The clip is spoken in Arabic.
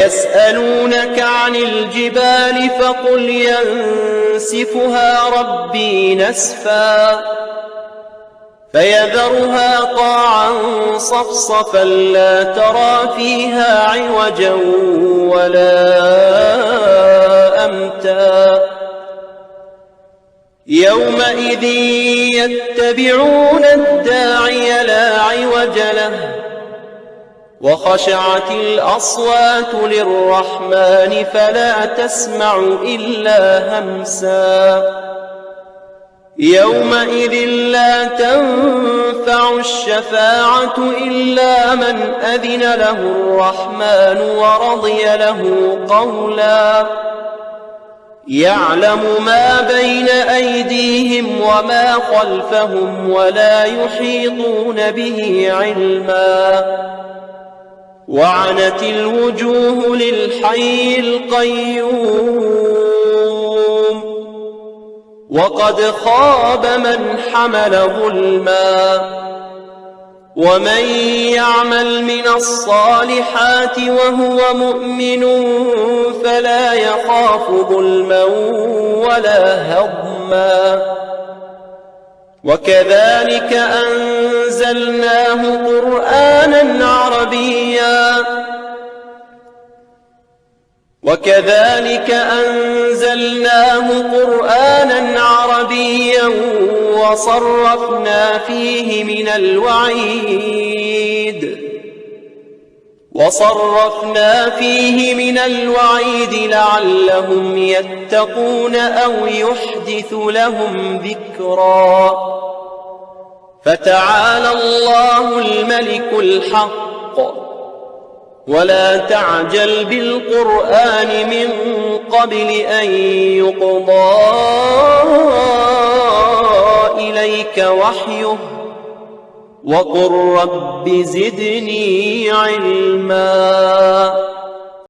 يسألونك عن الجبال فقل ينسفها ربي نسفا فيذرها قاعا صفصفا لا ترى فيها عوجا ولا أمتا يومئذ يتبعون الداعي لا عوج له وخشعت الأصوات للرحمن فلا تسمع إلا همسا يومئذ لا تنفع الشفاعة إلا من أذن له الرحمن ورضي له قولا يعلم ما بين أيديهم وما خلفهم ولا يحيطون به علما وعنت الوجوه للحي القيوم وقد خاب من حمل ظلما ومن يعمل من الصالحات وهو مؤمن فلا يخاف ظلما ولا هضما وكذلك أنزلناه قرآنا عربيا وصرفنا فيه من الوعيد لعلهم يتقون أو يحدث لهم ذكرا فتعالى الله الملك الحق ولا تعجل بالقرآن من قبل أن يقضى إليك وحيه وقل رب زدني علما